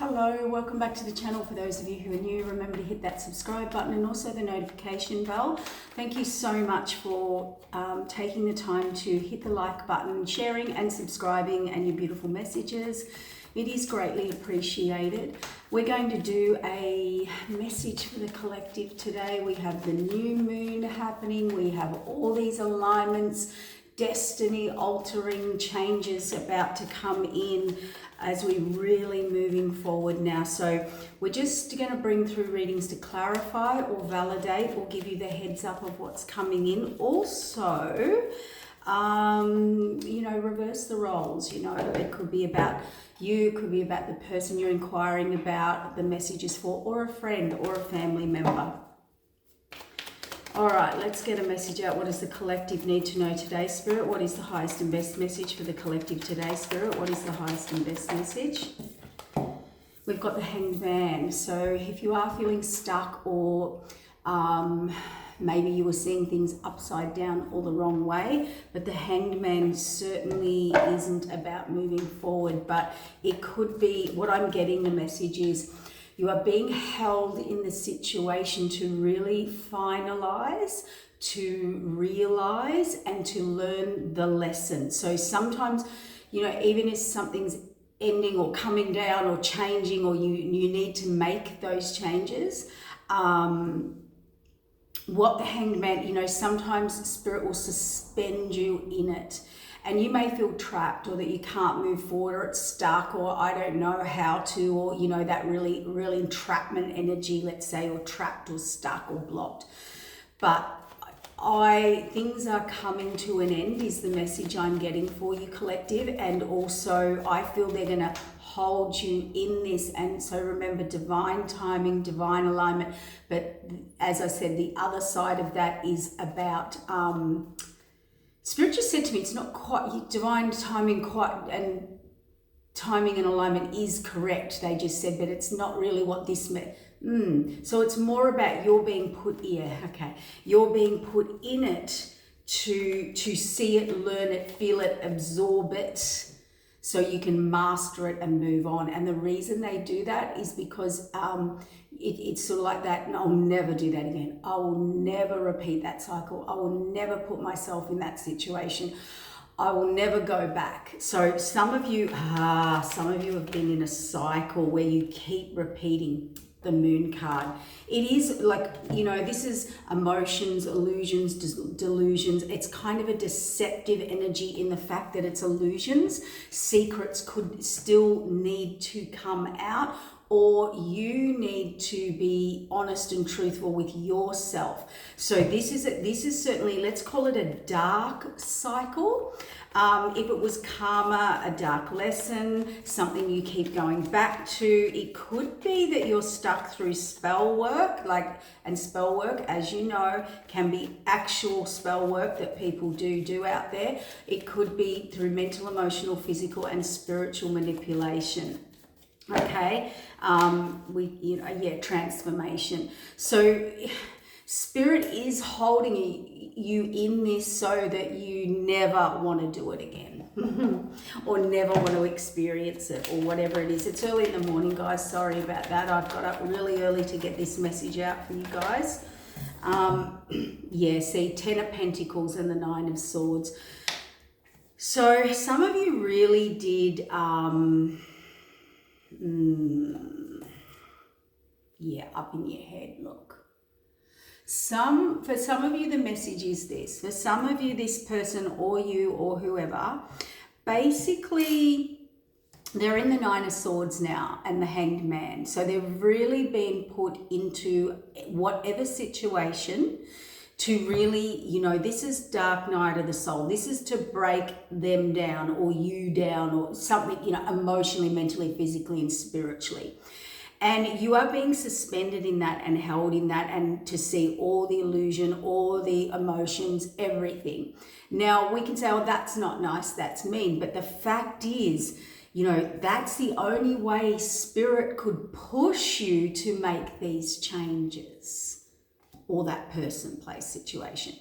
Hello, welcome back to the channel. For those of you who are new, remember to hit that subscribe button and also the notification bell. Thank you so much for taking the time to hit the like button, sharing and subscribing, and your beautiful messages. It is greatly appreciated. We're going to do a message for the collective today. We have the new moon happening. We have all these alignments, destiny altering changes about to come in as we're really moving forward now. So we're just going to bring through readings to clarify or validate or give you the heads up of what's coming in. Also, reverse the roles. It could be about you, it could be about the person you're inquiring about, the message is for, or a friend or a family member. All right, let's get a message out. What does the collective need to know today, Spirit? What is the highest and best message for the collective today, Spirit? What is the highest and best message? We've got the Hanged Man. So if you are feeling stuck or maybe you were seeing things upside down or the wrong way, but the Hanged Man certainly isn't about moving forward, but it could be, what I'm getting the message is, you are being held in the situation to really finalize, to realize, and to learn the lesson. So sometimes, even if something's ending or coming down or changing, or you need to make those changes, what the Hanged Man, sometimes Spirit will suspend you in it. And you may feel trapped, or that you can't move forward, or it's stuck, or I don't know how to, or that really entrapment energy, let's say, or trapped or stuck or blocked. But things are coming to an end is the message I'm getting for you, collective. And also I feel they're going to hold you in this. And so remember, divine timing, divine alignment. But as I said, the other side of that is about Spirit just said to me, it's not quite divine timing, and timing and alignment is correct. They just said, but it's not really what this meant. So it's more about you're being put you're being put in it to see it, learn it, feel it, absorb it, so you can master it and move on. And the reason they do that is because it's sort of like that, and I'll never do that again. I will never repeat that cycle. I will never put myself in that situation. I will never go back. So some of you have been in a cycle where you keep repeating the moon card. It is like, this is emotions, illusions, delusions. It's kind of a deceptive energy in the fact that it's illusions. Secrets could still need to come out, or you need to be honest and truthful with yourself. So this is certainly, let's call it a dark cycle. If it was karma, a dark lesson, something you keep going back to, it could be that you're stuck through spell work, and spell work, as you know, can be actual spell work that people do out there. It could be through mental, emotional, physical, and spiritual manipulation. Okay, transformation. So Spirit is holding you in this so that you never want to do it again or never want to experience it, or whatever it is. It's early in the morning, guys. Sorry about that. I've got up really early to get this message out for you guys. See, 10 of Pentacles and the 9 of Swords. So some of you really did... up in your head, look. For some of you, the message is this. For some of you, this person or you or whoever, basically, they're in the 9 of Swords now and the Hanged Man. So they've really been put into whatever situation to really, this is dark night of the soul. This is to break them down or you down or something, emotionally, mentally, physically, and spiritually. And you are being suspended in that and held in that, and to see all the illusion, all the emotions, everything. Now, we can say, oh, that's not nice, that's mean. But the fact is, that's the only way Spirit could push you to make these changes, or that person, place, situation.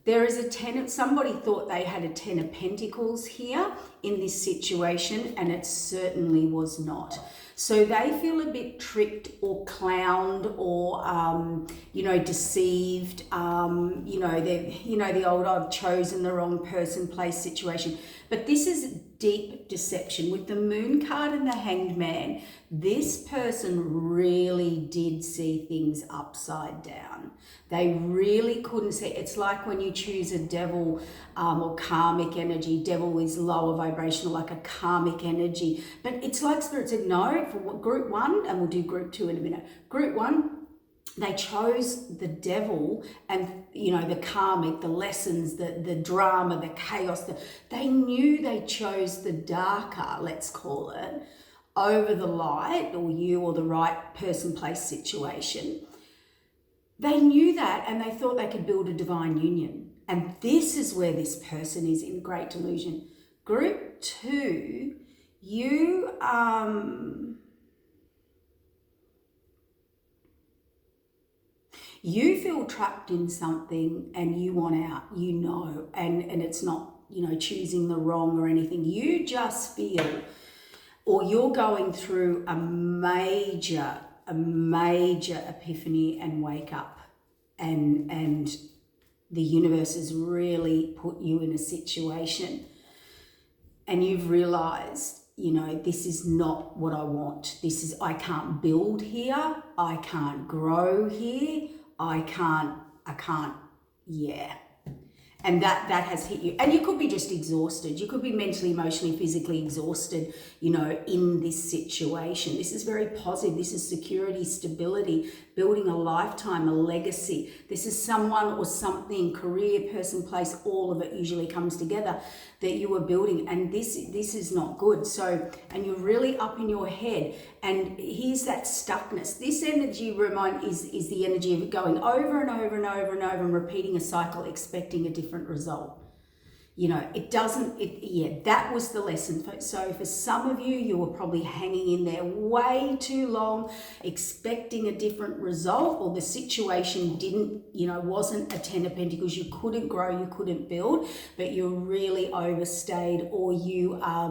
There is a 10, somebody thought they had a 10 of Pentacles here in this situation, and it certainly was not. So they feel a bit tricked or clowned or, deceived. The old I've chosen the wrong person, place situation. But this is deep deception. With the Moon card and the Hanged Man, this person really did see things upside down. They really couldn't see. It's like when you choose a devil or karmic energy. Devil is lower vibrational, like a karmic energy. But it's like Spirit said, no, for group 1, and we'll do group 2 in a minute. Group 1, they chose the devil and, the karmic, the lessons, the drama, the chaos. They knew they chose the darker, let's call it, over the light, or you, or the right person, place, situation. They knew that, and they thought they could build a divine union. And this is where this person is in great delusion. Group 2, you feel trapped in something and you want out, and it's not, choosing the wrong or anything. You just feel, or you're going through a major epiphany and wake up, and the universe has really put you in a situation, and you've realized, this is not what I want. I can't build here. I can't grow here. I can't, yeah. And that has hit you. And you could be just exhausted. You could be mentally, emotionally, physically exhausted, in this situation. This is very positive. This is security, stability, building a lifetime, a legacy. This is someone or something, career, person, place, all of it usually comes together that you are building. And this is not good. So, and you're really up in your head. And here's that stuckness. This energy is the energy of going over and over and over and over and repeating a cycle, expecting a different result. That was the lesson. So for some of you, you were probably hanging in there way too long, expecting a different result, or the situation wasn't a 10 of Pentacles. You couldn't grow, you couldn't build, but you really overstayed, or you, I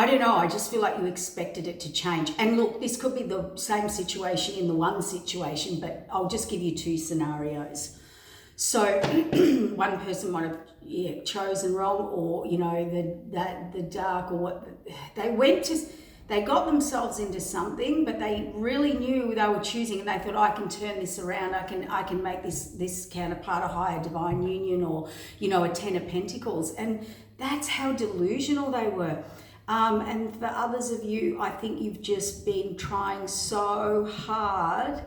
don't know, I just feel like you expected it to change. And look, this could be the same situation in the one situation, but I'll just give you 2 scenarios. So one person might have chosen wrong, or the dark, or what they got themselves into something, but they really knew they were choosing, and they thought, I can turn this around. I can make this counterpart a higher divine union, or a 10 of Pentacles, and that's how delusional they were. And for others of you, I think you've just been trying so hard.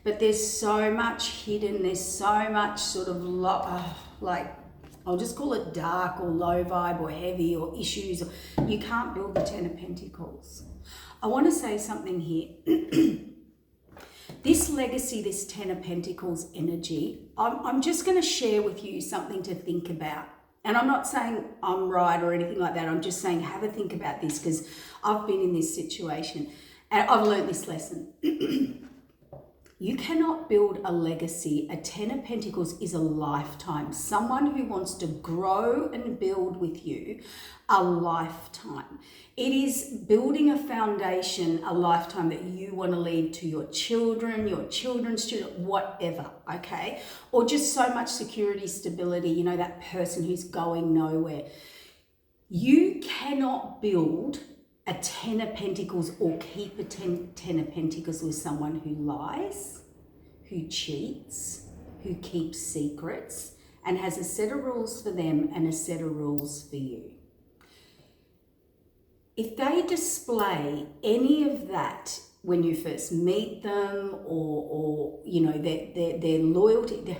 But there's so much hidden, there's so much sort of I'll just call it dark or low vibe or heavy or issues. You can't build the 10 of Pentacles. I want to say something here. This legacy, this 10 of Pentacles energy, I'm just going to share with you something to think about. And I'm not saying I'm right or anything like that. I'm just saying have a think about this, because I've been in this situation and I've learned this lesson. You cannot build a legacy. A 10 of Pentacles is a lifetime. Someone who wants to grow and build with you a lifetime. It is building a foundation, a lifetime that you want to leave to your children, your children's children, whatever, okay? Or just so much security, stability, that person who's going nowhere. You cannot build a 10 of Pentacles or keep a 10 of Pentacles with someone who lies, who cheats, who keeps secrets, and has a set of rules for them and a set of rules for you. If they display any of that when you first meet them, or their loyalty,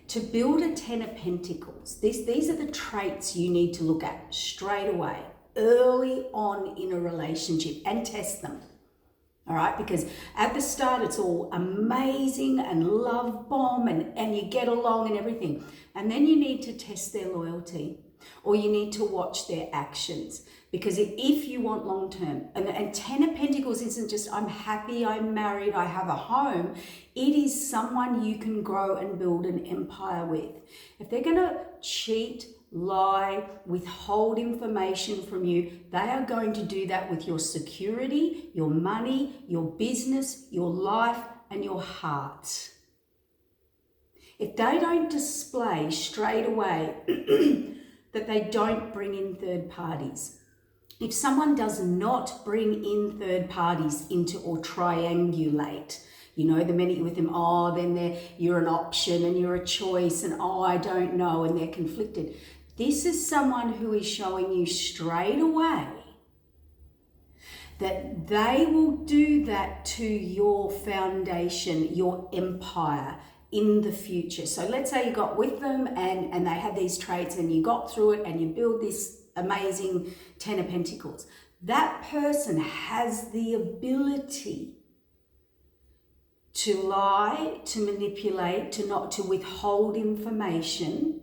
to build a 10 of Pentacles, these are the traits you need to look at straight away, early on in a relationship, and test them. All right, because at the start it's all amazing and love bomb and you get along and everything. And then you need to test their loyalty. or you need to watch their actions. Because if you want long-term, and 10 of Pentacles isn't just I'm happy, I'm married, I have a home. It is someone you can grow and build an empire with. If they're going to cheat, lie, withhold information from you, they are going to do that with your security, your money, your business, your life, and your heart. If they don't display straight away that they don't bring in third parties, if someone does not bring in third parties into or triangulate, you know, the minute you're with them, oh, then you're an option and you're a choice and oh, I don't know, and they're conflicted. This is someone who is showing you straight away that they will do that to your foundation, your empire in the future. So let's say you got with them and they had these traits and you got through it and you build this amazing 10 of Pentacles. That person has the ability to lie, to manipulate, to withhold information,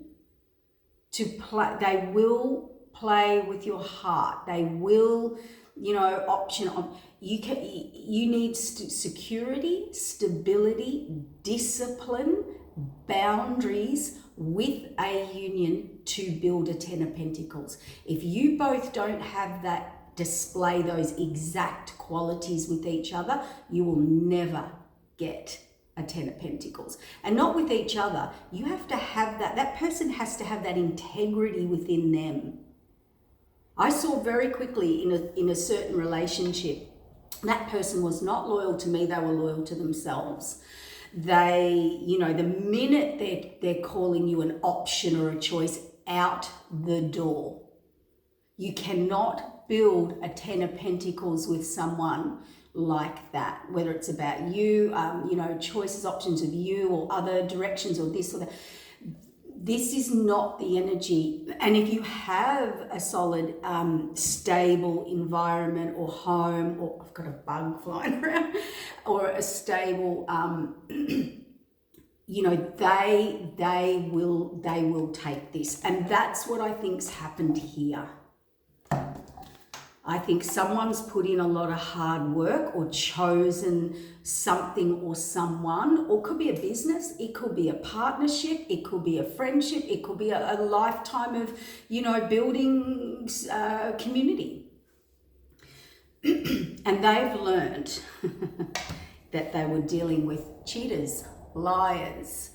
they will play with your heart. They will, option on. You need security, stability, discipline, boundaries with a union to build a 10 of Pentacles. If you both don't have that, display those exact qualities with each other, you will never get a 10 of Pentacles. And not with each other. You have to have that person has to have that integrity within them. I saw very quickly in a certain relationship, that person was not loyal to me, they were loyal to themselves. They, the minute they're calling you an option or a choice, out the door. You cannot build a 10 of Pentacles with someone like that, whether it's about you, choices, options of you or other directions or this or that. This is not the energy. And if you have a solid, stable environment or home, or I've got a bug flying around, or a stable, they will take this. And that's what I think's happened here. I think someone's put in a lot of hard work or chosen something or someone, or it could be a business, it could be a partnership, it could be a friendship, it could be a lifetime of, building community. And they've learned that they were dealing with cheaters, liars,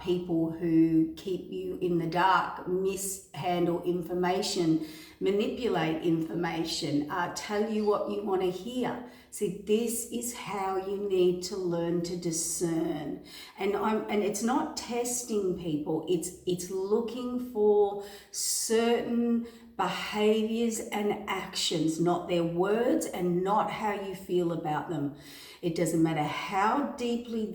people who keep you in the dark, mishandle information, manipulate information, tell you what you want to hear. See, this is how you need to learn to discern. And it's not testing people, it's looking for certain behaviors and actions, not their words and not how you feel about them. It doesn't matter how deeply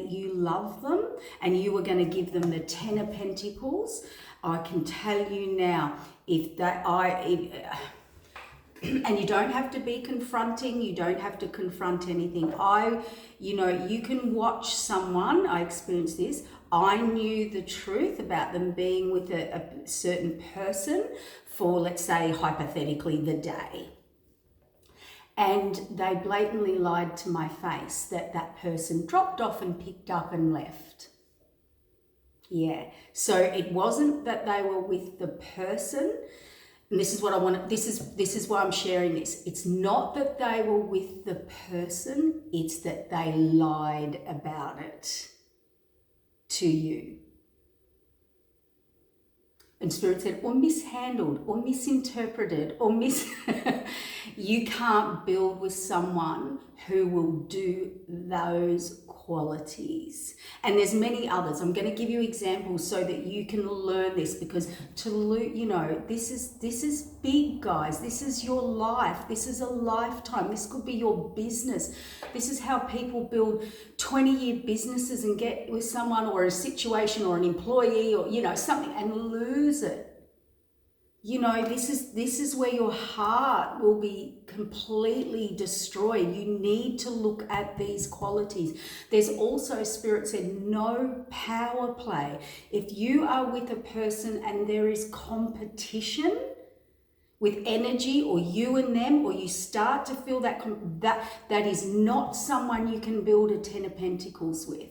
you love them and you are going to give them the 10 of Pentacles. I can tell you now, and you don't have to be confronting, you don't have to confront anything. You can watch someone, I experienced this, I knew the truth about them being with a certain person for, let's say, hypothetically, the day. And they blatantly lied to my face that person dropped off and picked up and left. Yeah, so it wasn't that they were with the person, and this is what I want. This is why I'm sharing this. It's not that they were with the person, it's that they lied about it to you. And Spirit said, or mishandled, or misinterpreted, or you can't build with someone who will do those qualities. And there's many others. I'm going to give you examples so that you can learn this, because this is big, guys. This is your life. This is a lifetime. This could be your business. This is how people build 20-year businesses and get with someone or a situation or an employee or, something and lose it. you know, this is where your heart will be completely destroyed. You need to look at these qualities. There's also, Spirit said, no power play. If you are with a person and there is competition with energy, or you and them, or you start to feel that that is not someone you can build a 10 of Pentacles with.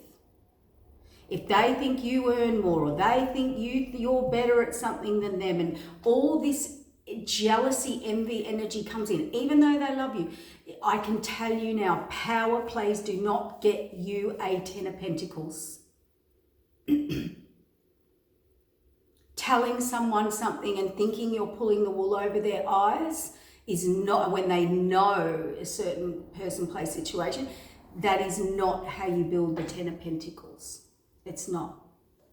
If they think you earn more, or they think you're better at something than them, and all this jealousy, envy energy comes in, even though they love you, I can tell you now, power plays do not get you a 10 of Pentacles. Telling someone something and thinking you're pulling the wool over their eyes is not, when they know a certain person, place, situation, that is not how you build the 10 of Pentacles. It's not.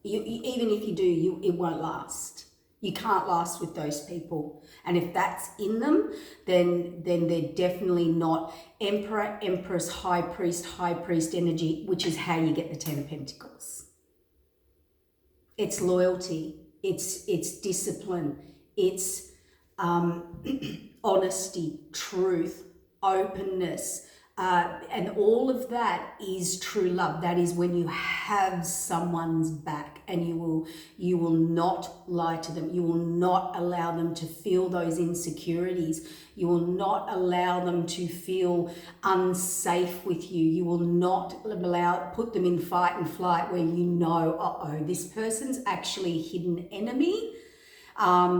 Even if you do, it won't last. You can't last with those people. And if that's in them, then they're definitely not Emperor, Empress, High Priest energy, which is how you get the 10 of Pentacles. It's loyalty. It's discipline. It's honesty, truth, openness. And all of that is true love. That is when you have someone's back, and you will not lie to them. You will not allow them to feel those insecurities. You will not allow them to feel unsafe with you. You will not put them in fight and flight where you know, this person's actually a hidden enemy.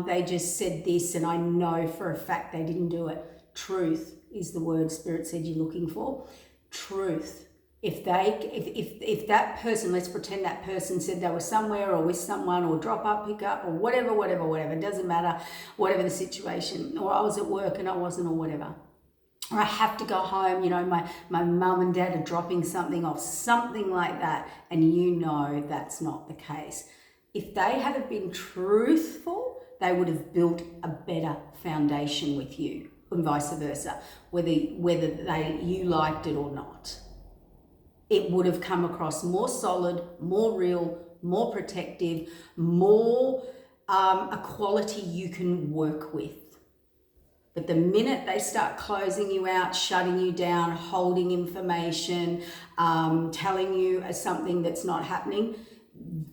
They just said this and I know for a fact they didn't do it. Truth is the word Spirit said you're looking for. Truth. If that person, let's pretend that person said they were somewhere or with someone or drop up, pick up or whatever, it doesn't matter, whatever the situation, or I was at work and I wasn't, or whatever. Or I have to go home, you know, my mum and dad are dropping something off, something like that, and you know that's not the case. If they had have been truthful, they would have built a better foundation with you, and vice versa, whether you liked it or not. It would have come across more solid, more real, more protective, more a quality you can work with. But the minute they start closing you out, shutting you down, holding information, telling you something that's not happening,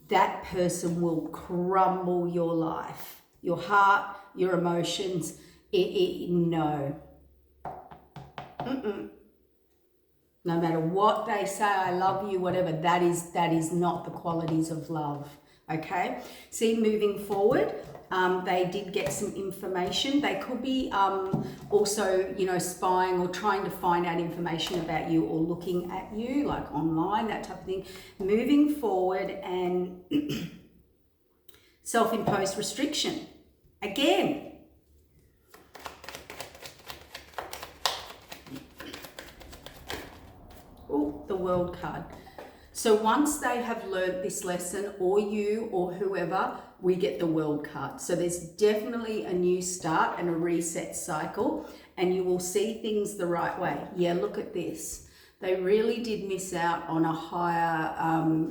that person will crumble your life, your heart, your emotions. No. No matter what they say, I love you, whatever, that is not the qualities of love. Okay? See, moving forward, they did get some information. They could be also, you know, spying or trying to find out information about you or looking at you, like online, that type of thing. Moving forward, and self-imposed restriction. Again, the World card. So once they have learned this lesson, or you or whoever, we get the World card. So there's definitely a new start and a reset cycle, and you will see things the right way. Yeah, look at this. They really did miss out on a higher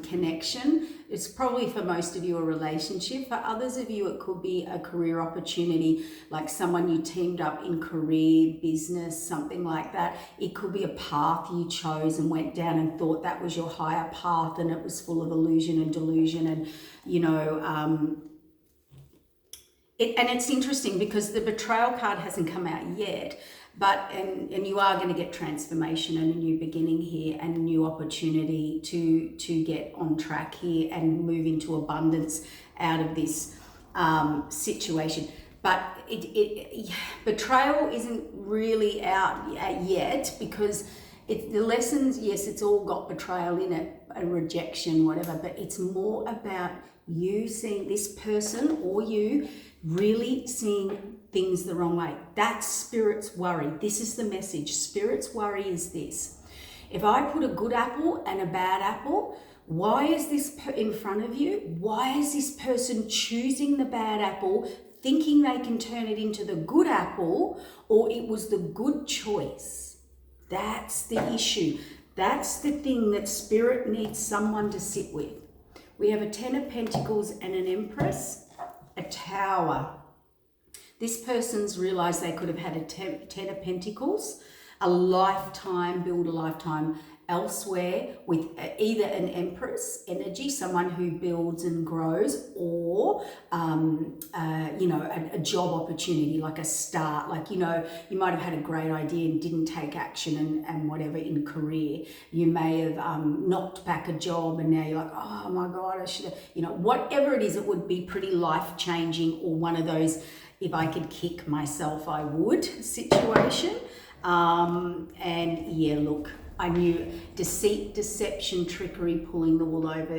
connection. It's probably for most of you a relationship. For others of you, it could be a career opportunity, like someone you teamed up in career, business, something like that. It could be a path you chose and went down and thought that was your higher path, and it was full of illusion and delusion, and, you know, and it's interesting because the betrayal card hasn't come out yet. But, and you are going to get transformation and a new beginning here, and a new opportunity to get on track here and move into abundance out of this situation. But betrayal isn't really out yet, because the lessons, yes, it's all got betrayal in it, a rejection, whatever, but it's more about you seeing this person or you really seeing things the wrong way. That's Spirit's worry. This is the message. Spirit's worry is this. If I put a good apple and a bad apple, why is this in front of you? Why is this person choosing the bad apple, thinking they can turn it into the good apple, or it was the good choice? That's the issue. That's the thing that Spirit needs someone to sit with. We have a 10 of Pentacles and an Empress, a Tower. This person's realised they could have had a ten of pentacles, a lifetime, build a lifetime elsewhere with either an empress energy, someone who builds and grows, or you know, a job opportunity, like a start, like, you know, you might have had a great idea and didn't take action and whatever in career. You may have knocked back a job and now you're like, oh my God, I should have, you know, whatever it is, it would be pretty life-changing, or one of those, if I could kick myself, I would situation. And yeah, look, I knew deceit, deception, trickery, pulling the wool over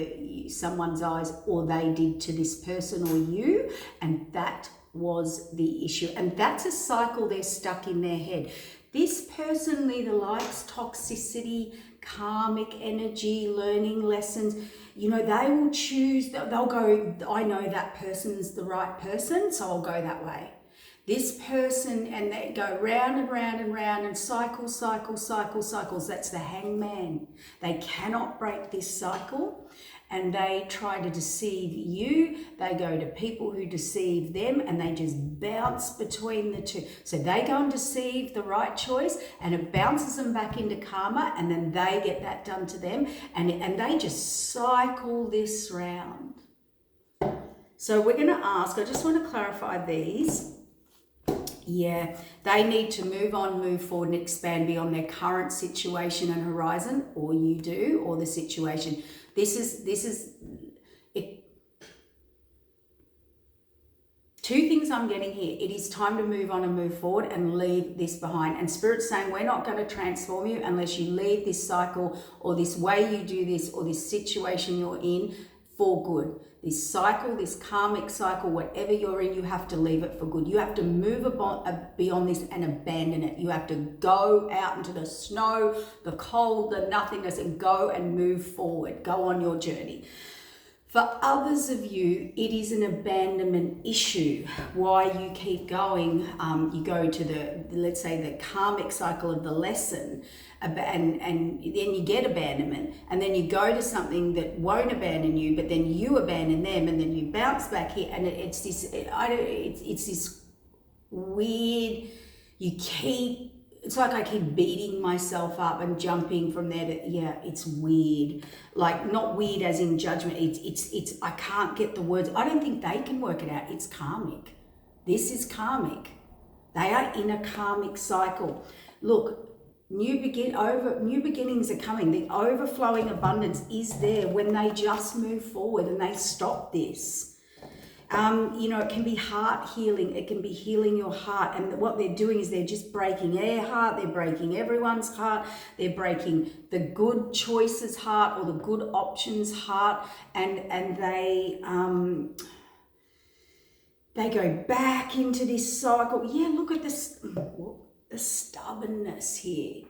someone's eyes, or they did to this person or you, and that was the issue. And that's a cycle they're stuck in their head. This person either likes toxicity, karmic energy, learning lessons. You know, they will choose, they'll go, I know that person's the right person, so I'll go that way. This person, and they go round and round and round and cycles. That's the hangman. They cannot break this cycle, and they try to deceive you. They go to people who deceive them, and they just bounce between the two. So they go and deceive the right choice, and it bounces them back into karma, and then they get that done to them, and they just cycle this round. So we're going to ask, I just want to clarify these. Yeah, they need to move on, move forward and expand beyond their current situation and horizon, or you do, or the situation. This is it. Two things I'm getting here. It is time to move on and move forward and leave this behind. And Spirit's saying, we're not going to transform you unless you leave this cycle, or this way you do this, or this situation you're in, for good. This cycle, this karmic cycle, whatever you're in, you have to leave it for good. You have to move beyond this and abandon it. You have to go out into the snow, the cold, the nothingness, and go and move forward. Go on your journey. For others of you, it is an abandonment issue. Why you keep going, you go to the, let's say, the karmic cycle of the lesson, and then you get abandonment, and then you go to something that won't abandon you, but then you abandon them, and then you bounce back here, and it's this weird. It's like I keep beating myself up and jumping from there to, yeah, it's weird. Like, not weird as in judgment. It's I can't get the words. I don't think they can work it out. It's karmic. This is karmic. They are in a karmic cycle. Look, new beginnings are coming. The overflowing abundance is there when they just move forward and they stop this. You know, it can be heart healing. It can be healing your heart. And what they're doing is they're just breaking their heart. They're breaking everyone's heart. They're breaking the good choices heart, or the good options heart. And they go back into this cycle. Yeah, look at this, the stubbornness here.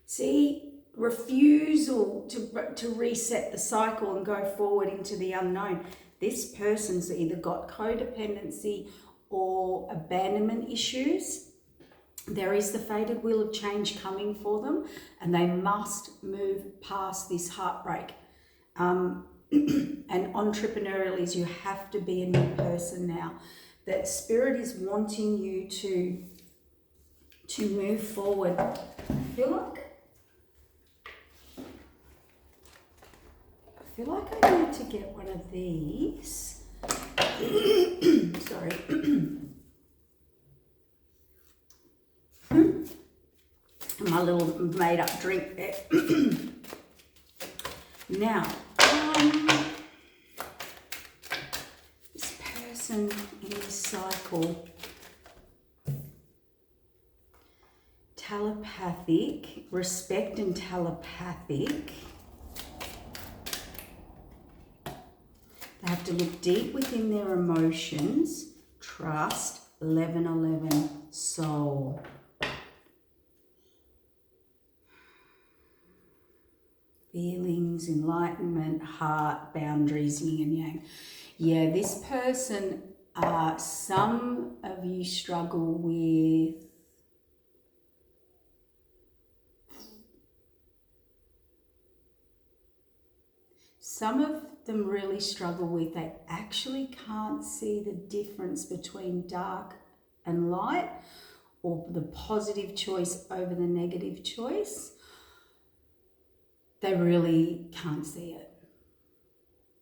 See, refusal to reset the cycle and go forward into the unknown. This person's either got codependency or abandonment issues. There is the fated wheel of change coming for them, and they must move past this heartbreak. And entrepreneurially, is you have to be a new person now. That Spirit is wanting you to move forward. I feel like I need to get one of these. Sorry. My little made up drink there. Now, this person in this cycle, telepathic, respect and telepathic. They have to look deep within their emotions, trust, 1111, soul. Feelings, enlightenment, heart, boundaries, yin and yang. Yeah, this person, some of you struggle with they actually can't see the difference between dark and light, or the positive choice over the negative choice, they really can't see it.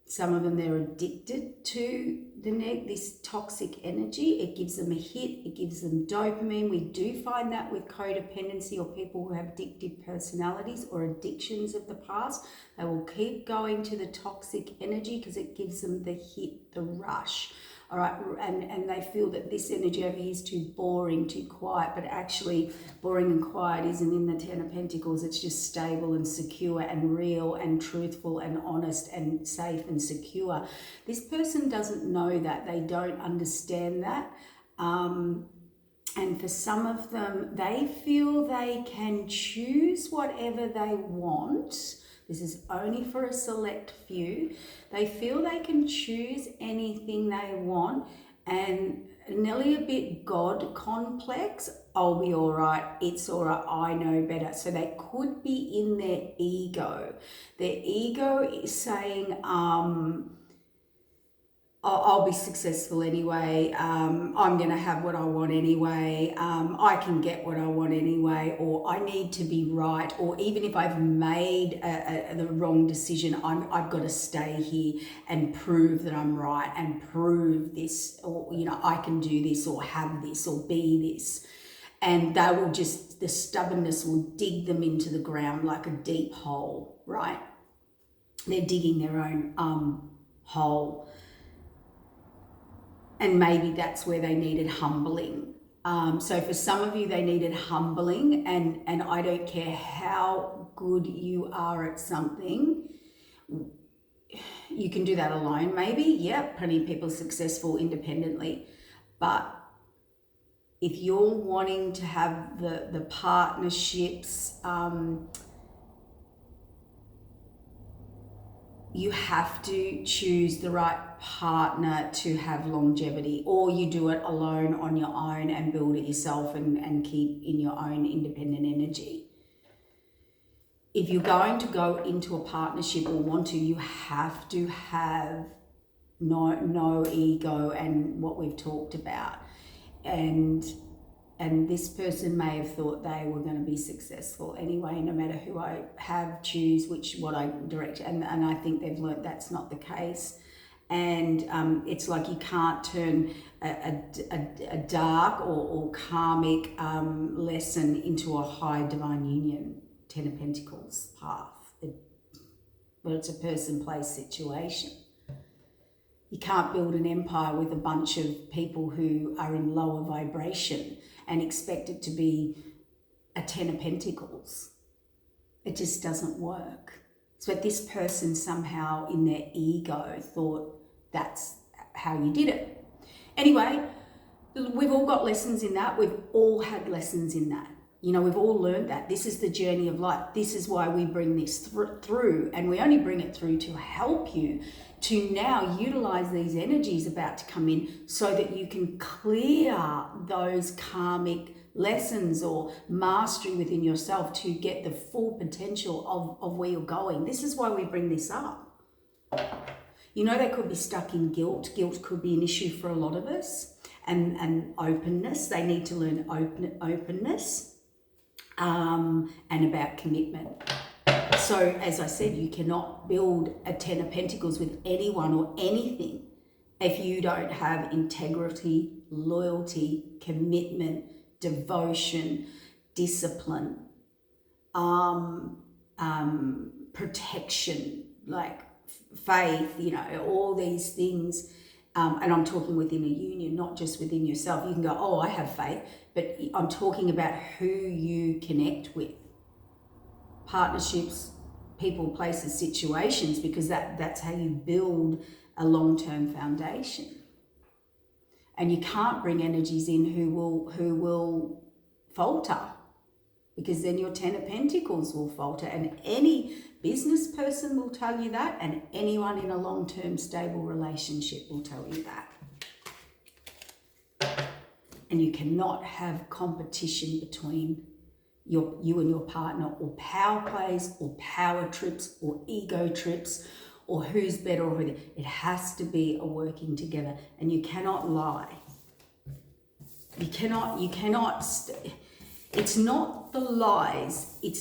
Some of them, they're addicted to this toxic energy. It gives them a hit, it gives them dopamine. We do find that with codependency or people who have addictive personalities or addictions of the past. They will keep going to the toxic energy because it gives them the hit, the rush. All right, and they feel that this energy over here is too boring, too quiet, but actually boring and quiet isn't in the Ten of Pentacles. It's just stable and secure and real and truthful and honest and safe and secure. This person doesn't know that. They don't understand that. And for some of them, they feel they can choose whatever they want. This is only for a select few. They feel they can choose anything they want, and nearly a bit God complex. I'll be all right. It's all right. I know better. So they could be in their ego. Their ego is saying, I'll be successful anyway, I'm going to have what I want anyway, I can get what I want anyway, or I need to be right, or even if I've made the wrong decision, I've got to stay here and prove that I'm right and prove this, or, you know, I can do this or have this or be this. And they will just, the stubbornness will dig them into the ground like a deep hole, right? They're digging their own hole. And maybe that's where they needed humbling. So for some of you, they needed humbling, and I don't care how good you are at something, you can do that alone maybe. Yeah, plenty of people successful independently. But if you're wanting to have the partnerships, you have to choose the right partner to have longevity, or you do it alone on your own and build it yourself and keep in your own independent energy. If you're going to go into a partnership or want to, you have to have no ego and what we've talked about. And this person may have thought they were going to be successful anyway, no matter who I choose, what I direct. And I think they've learnt that's not the case. And it's like you can't turn a dark or karmic lesson into a high divine union, Ten of Pentacles path. But it's a person, place, situation. You can't build an empire with a bunch of people who are in lower vibration and expect it to be a Ten of Pentacles. It just doesn't work. So this person somehow in their ego thought that's how you did it. Anyway, we've all got lessons in that. We've all had lessons in that. You know, we've all learned that. This is the journey of life. This is why we bring this through, and we only bring it through to help you to now utilize these energies about to come in so that you can clear those karmic lessons or mastery within yourself to get the full potential of where you're going. This is why we bring this up. You know, they could be stuck in guilt. Guilt could be an issue for a lot of us, and openness. They need to learn openness and about commitment. So, as I said, you cannot build a Ten of Pentacles with anyone or anything if you don't have integrity, loyalty, commitment, devotion, discipline, protection, like faith, you know, all these things. And I'm talking within a union, not just within yourself. You can go, oh, I have faith, but I'm talking about who you connect with. Partnerships, people, places, situations, because that's how you build a long-term foundation. And you can't bring energies in who will falter, because then your Ten of Pentacles will falter. And any business person will tell you that, and anyone in a long-term stable relationship will tell you that. And you cannot have competition between you and your partner, or power plays, or power trips, or ego trips, or who's better or who. It has to be a working together, and you cannot lie. You cannot, it's not the lies, it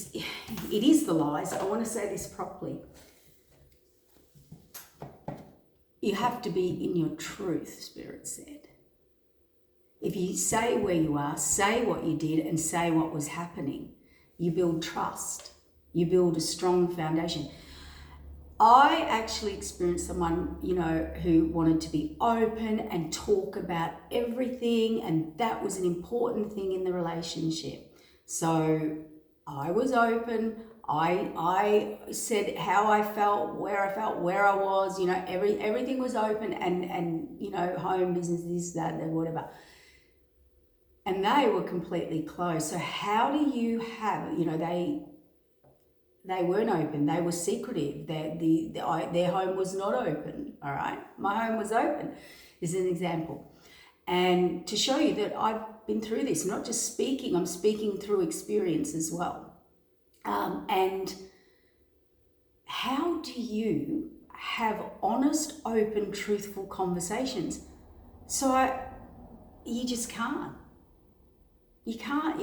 is the lies. I want to say this properly. You have to be in your truth, Spirit said. If you say where you are, say what you did, and say what was happening, you build trust. You build a strong foundation. I actually experienced someone, who wanted to be open and talk about everything, and that was an important thing in the relationship. So I was open. I said how I felt, where I was, everything was open, and home, business, this, that, whatever. And they were completely closed. So how do you have, they weren't open. They were secretive. Their home was not open. All right, my home was open. This is an example, and to show you that I've been through this. I'm not just speaking. I'm speaking through experience as well. And how do you have honest, open, truthful conversations? So you just can't. You can't.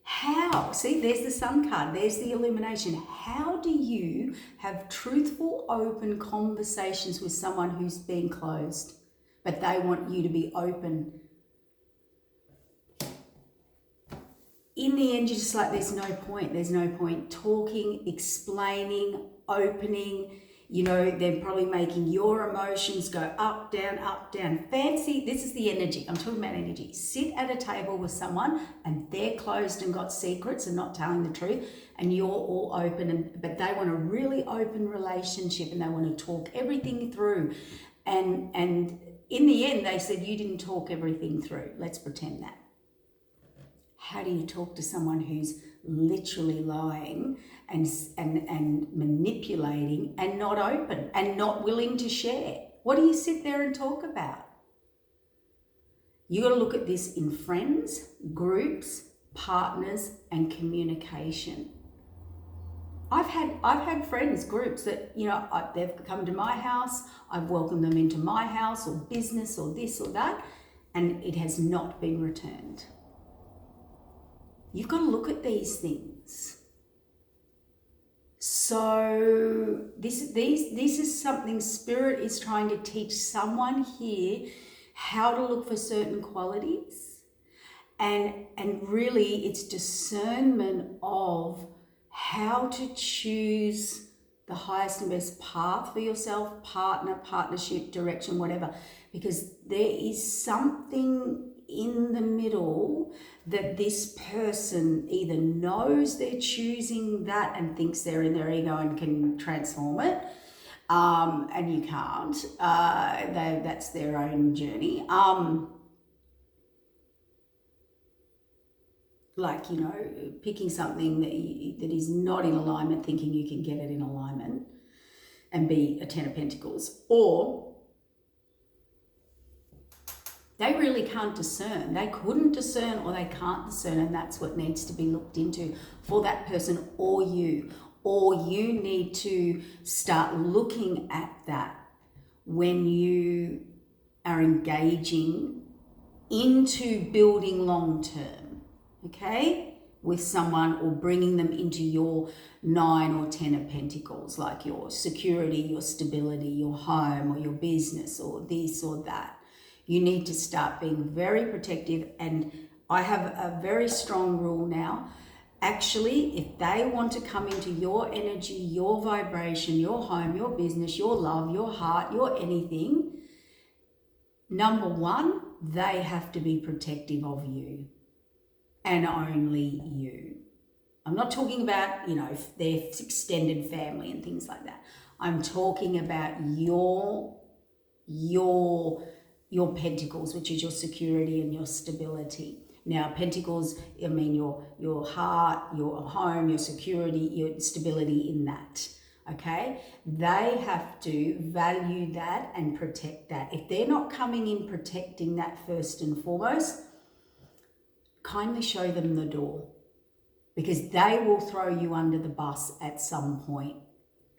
How? See, there's the Sun card. There's the illumination. How do you have truthful, open conversations with someone who's been closed, but they want you to be open? In the end, you're just like, there's no point. There's no point talking, explaining, opening. They're probably making your emotions go up, down. Fancy, this is the energy. I'm talking about energy. Sit at a table with someone and they're closed and got secrets and not telling the truth, and you're all open, but they want a really open relationship and they want to talk everything through. And in the end, they said, you didn't talk everything through. Let's pretend that. How do you talk to someone who's literally lying and manipulating and not open and not willing to share? What do you sit there and talk about? You got to look at this in friends, groups, partners, and communication. I've had friends, groups that, they've come to my house, I've welcomed them into my house or business or this or that, and it has not been returned. You've got to look at these things. So this is something Spirit is trying to teach someone here, how to look for certain qualities, and really it's discernment of how to choose the highest and best path for yourself, partner, partnership, direction, whatever, because there is something in the middle that this person either knows they're choosing that and thinks they're in their ego and can transform it, and you can't. That's their own journey. Picking something that is not in alignment, thinking you can get it in alignment and be a 10 of Pentacles, or they really can't discern. They couldn't discern, or they can't discern, and that's what needs to be looked into for that person or you. Or you need to start looking at that when you are engaging into building long term, okay, with someone, or bringing them into your 9 or 10 of Pentacles, like your security, your stability, your home, or your business, or this or that. You need to start being very protective. And I have a very strong rule now. Actually, if they want to come into your energy, your vibration, your home, your business, your love, your heart, your anything, number one, they have to be protective of you and only you. I'm not talking about, their extended family and things like that. I'm talking about your Pentacles, which is your security and your stability. Now, Pentacles, I mean your heart, your home, your security, your stability in that, okay? They have to value that and protect that. If they're not coming in protecting that first and foremost, kindly show them the door, because they will throw you under the bus at some point,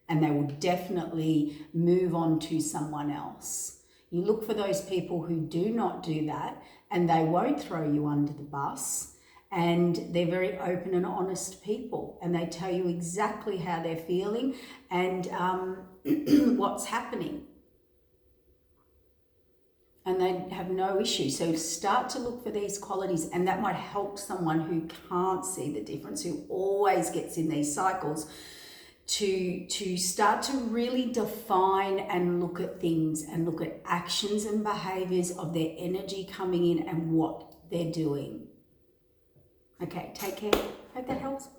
and they will definitely move on to someone else. You look for those people who do not do that, and they won't throw you under the bus, and they're very open and honest people, and they tell you exactly how they're feeling and what's happening. And they have no issue. So start to look for these qualities, and that might help someone who can't see the difference, who always gets in these cycles, to start to really define and look at things and look at actions and behaviors of their energy coming in and what they're doing. Okay, take care. Hope that helps.